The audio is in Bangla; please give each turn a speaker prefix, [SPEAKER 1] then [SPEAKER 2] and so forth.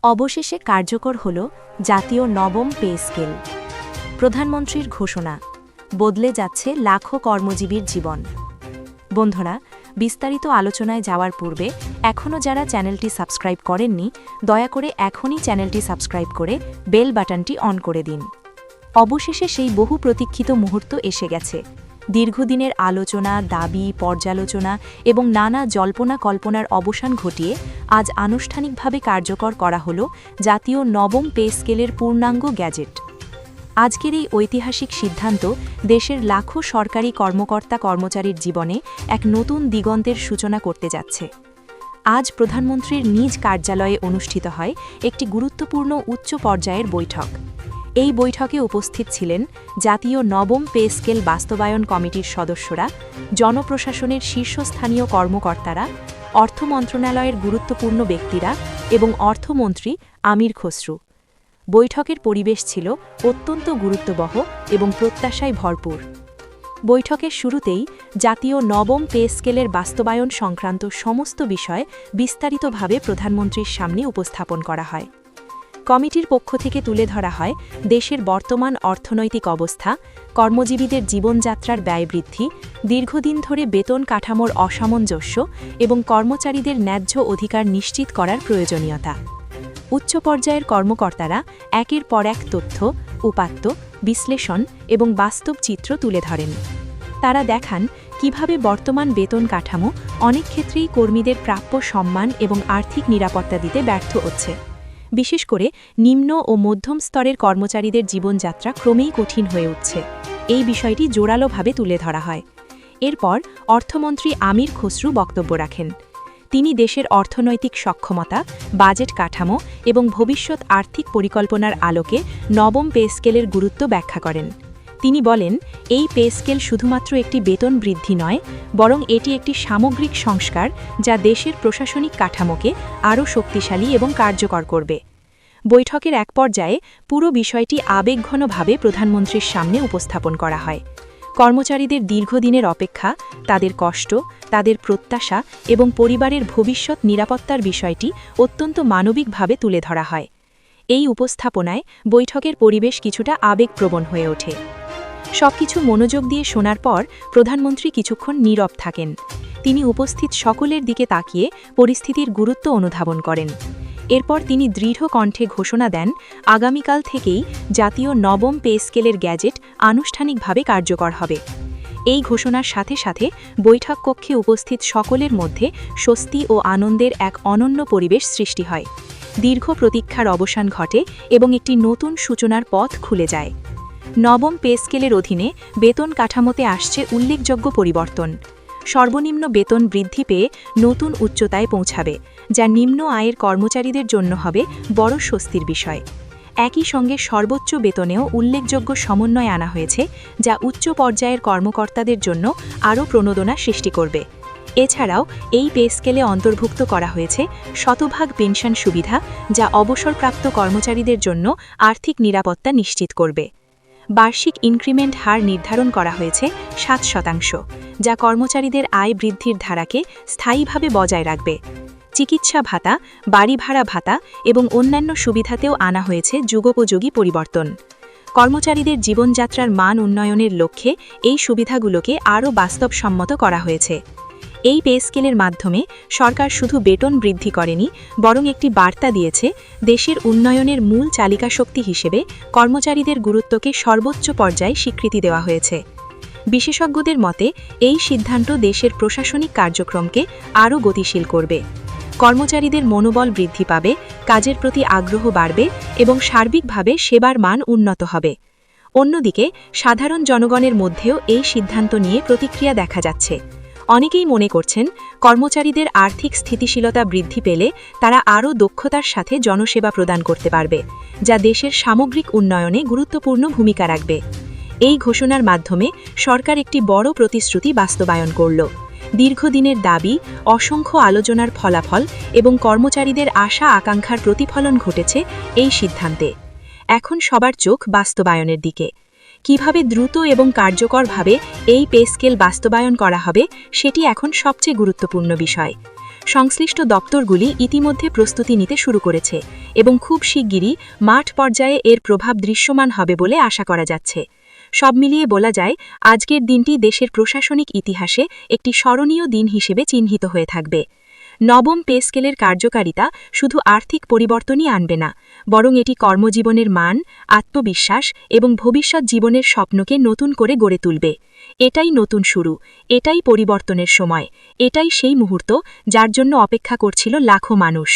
[SPEAKER 1] অবশেষে কার্যকর হল জাতীয় নবম পে স্কেল। প্রধানমন্ত্রীর ঘোষণা, বদলে যাচ্ছে লাখো কর্মজীবীর জীবন। বন্ধুরা, বিস্তারিত আলোচনায় যাওয়ার পূর্বে এখনও যারা চ্যানেলটি সাবস্ক্রাইব করেননি, দয়া করে এখনই চ্যানেলটি সাবস্ক্রাইব করে বেল বাটনটি অন করে দিন। অবশেষে সেই বহু প্রতীক্ষিত মুহূর্ত এসে গেছে। দীর্ঘদিনের আলোচনা, দাবি, পর্যালোচনা এবং নানা জল্পনা কল্পনার অবসান ঘটিয়ে আজ আনুষ্ঠানিকভাবে কার্যকর করা হল জাতীয় নবম পে স্কেলের পূর্ণাঙ্গ গ্যাজেট। আজকের এই ঐতিহাসিক সিদ্ধান্ত দেশের লাখো সরকারি কর্মকর্তা কর্মচারীর জীবনে এক নতুন দিগন্তের সূচনা করতে যাচ্ছে। আজ প্রধানমন্ত্রীর নিজ কার্যালয়ে অনুষ্ঠিত হয় একটি গুরুত্বপূর্ণ উচ্চ পর্যায়ের বৈঠক। এই বৈঠকে উপস্থিত ছিলেন জাতীয় নবম পে স্কেল বাস্তবায়ন কমিটির সদস্যরা, জনপ্রশাসনের শীর্ষস্থানীয় কর্মকর্তারা, অর্থ মন্ত্রণালয়ের গুরুত্বপূর্ণ ব্যক্তিরা এবং অর্থমন্ত্রী আমির খসরু। বৈঠকের পরিবেশ ছিল অত্যন্ত গুরুত্ববহ এবং প্রত্যাশায় ভরপুর। বৈঠকের শুরুতেই জাতীয় নবম পে স্কেলের বাস্তবায়ন সংক্রান্ত সমস্ত বিষয় বিস্তারিতভাবে প্রধানমন্ত্রীর সামনে উপস্থাপন করা হয়। কমিটির পক্ষ থেকে তুলে ধরা হয় দেশের বর্তমান অর্থনৈতিক অবস্থা, কর্মজীবীদের জীবনযাত্রার ব্যয় বৃদ্ধি, দীর্ঘদিন ধরে বেতন কাঠামোর অসামঞ্জস্য এবং কর্মচারীদের ন্যায্য অধিকার নিশ্চিত করার প্রয়োজনীয়তা। উচ্চ পর্যায়ের কর্মকর্তারা একের পর এক তথ্য, উপাত্ত, বিশ্লেষণ এবং বাস্তব চিত্র তুলে ধরেন। তারা দেখান কিভাবে বর্তমান বেতন কাঠামো অনেক ক্ষেত্রেই কর্মীদের প্রাপ্য সম্মান এবং আর্থিক নিরাপত্তা দিতে ব্যর্থ হচ্ছে। বিশেষ করে নিম্ন ও মধ্যম স্তরের কর্মচারীদের জীবনযাত্রা ক্রমেই কঠিন হয়ে উঠছে। এই বিষয়টি জোরালোভাবে তুলে ধরা হয়। এরপর অর্থমন্ত্রী আমির খসরু বক্তব্য রাখেন। তিনি দেশের অর্থনৈতিক সক্ষমতা, বাজেট কাঠামো এবং ভবিষ্যৎ আর্থিক পরিকল্পনার আলোকে নবম পে স্কেলের গুরুত্ব ব্যাখ্যা করেন। তিনি বলেন, এই পে স্কেল শুধুমাত্র একটি বেতন বৃদ্ধি নয়, বরং এটি একটি সামগ্রিক সংস্কার যা দেশের প্রশাসনিক কাঠামোকে আরও শক্তিশালী এবং কার্যকর করবে। বৈঠকের এক পর্যায়ে পুরো বিষয়টি আবেগঘনভাবে প্রধানমন্ত্রীর সামনে উপস্থাপন করা হয়। কর্মচারীদের দীর্ঘদিনের অপেক্ষা, তাদের কষ্ট, তাদের প্রত্যাশা এবং পরিবারের ভবিষ্যৎ নিরাপত্তার বিষয়টি অত্যন্ত মানবিকভাবে তুলে ধরা হয়। এই উপস্থাপনায় বৈঠকের পরিবেশ কিছুটা আবেগপ্রবণ হয়ে ওঠে। সবকিছু মনোযোগ দিয়ে শোনার পর প্রধানমন্ত্রী কিছুক্ষণ নীরব থাকেন। তিনি উপস্থিত সকলের দিকে তাকিয়ে পরিস্থিতির গুরুত্ব অনুধাবন করেন। এরপর তিনি দৃঢ় কণ্ঠে ঘোষণা দেন, আগামীকাল থেকেই জাতীয় নবম পে স্কেলের গ্যাজেট আনুষ্ঠানিকভাবে কার্যকর হবে। এই ঘোষণার সাথে সাথে বৈঠক কক্ষে উপস্থিত সকলের মধ্যে স্বস্তি ও আনন্দের এক অনন্য পরিবেশ সৃষ্টি হয়। দীর্ঘ প্রতীক্ষার অবসান ঘটে এবং একটি নতুন সূচনার পথ খুলে যায়। নবম পে স্কেলের অধীনে বেতন কাঠামোতে আসছে উল্লেখযোগ্য পরিবর্তন। সর্বনিম্ন বেতন বৃদ্ধি পেয়ে নতুন উচ্চতায় পৌঁছাবে, যা নিম্ন আয়ের কর্মচারীদের জন্য হবে বড় স্বস্তির বিষয়। একই সঙ্গে সর্বোচ্চ বেতনেও উল্লেখযোগ্য সমন্বয় আনা হয়েছে, যা উচ্চ পর্যায়ের কর্মকর্তাদের জন্য আরও প্রণোদনা সৃষ্টি করবে। এছাড়াও এই পে স্কেলে অন্তর্ভুক্ত করা হয়েছে শতভাগ পেনশন সুবিধা, যা অবসরপ্রাপ্ত কর্মচারীদের জন্য আর্থিক নিরাপত্তা নিশ্চিত করবে। বার্ষিক ইনক্রিমেন্ট হার নির্ধারণ করা হয়েছে 7%, যা কর্মচারীদের আয় বৃদ্ধির ধারাকে স্থায়ীভাবে বজায় রাখবে। চিকিৎসা ভাতা, বাড়ি ভাড়া ভাতা এবং অন্যান্য সুবিধাতেও আনা হয়েছে যুগোপযোগী পরিবর্তন। কর্মচারীদের জীবনযাত্রার মান উন্নয়নের লক্ষ্যে এই সুবিধাগুলোকে আরও বাস্তবসম্মত করা হয়েছে। এই পে স্কেলের মাধ্যমে সরকার শুধু বেতন বৃদ্ধি করেনি, বরং একটি বার্তা দিয়েছে দেশের উন্নয়নের মূল চালিকা শক্তি হিসেবে কর্মচারীদের গুরুত্বকে সর্বোচ্চ পর্যায়ে স্বীকৃতি দেওয়া হয়েছে। বিশেষজ্ঞদের মতে এই সিদ্ধান্ত দেশের প্রশাসনিক কার্যক্রমকে আরও গতিশীল করবে। কর্মচারীদের মনোবল বৃদ্ধি পাবে, কাজের প্রতি আগ্রহ বাড়বে এবং সার্বিকভাবে সেবার মান উন্নত হবে। অন্যদিকে সাধারণ জনগণের মধ্যেও এই সিদ্ধান্ত নিয়ে প্রতিক্রিয়া দেখা যাচ্ছে। অনেকেই মনে করছেন, কর্মচারীদের আর্থিক স্থিতিশীলতা বৃদ্ধি পেলে তারা আরও দক্ষতার সাথে জনসেবা প্রদান করতে পারবে, যা দেশের সামগ্রিক উন্নয়নে গুরুত্বপূর্ণ ভূমিকা রাখবে। এই ঘোষণার মাধ্যমে সরকার একটি বড় প্রতিশ্রুতি বাস্তবায়ন করল। দীর্ঘদিনের দাবি, অসংখ্য আলোচনার ফলাফল এবং কর্মচারীদের আশা আকাঙ্ক্ষার প্রতিফলন ঘটেছে এই সিদ্ধান্তে। এখন সবার চোখ বাস্তবায়নের দিকে। কিভাবে দ্রুত এবং কার্যকরভাবে এই পে স্কেল বাস্তবায়ন করা হবে, সেটি এখন সবচেয়ে গুরুত্বপূর্ণ বিষয়। সংশ্লিষ্ট দপ্তরগুলি ইতিমধ্যে প্রস্তুতি নিতে শুরু করেছে এবং খুব শিগগিরই মাঠ পর্যায়ে এর প্রভাব দৃশ্যমান হবে বলে আশা করা যাচ্ছে। সব মিলিয়ে বলা যায়, আজকের দিনটি দেশের প্রশাসনিক ইতিহাসে একটি স্মরণীয় দিন হিসেবে চিহ্নিত হয়ে থাকবে। নবম পে স্কেলের কার্যকারিতা শুধু আর্থিক পরিবর্তনই আনবে না, বরং এটি কর্মজীবনের মান, আত্মবিশ্বাস এবং ভবিষ্যৎ জীবনের স্বপ্নকে নতুন করে গড়ে তুলবে। এটাই নতুন শুরু, এটাই পরিবর্তনের সময়, এটাই সেই মুহূর্ত যার জন্য অপেক্ষা করছিল লাখো মানুষ।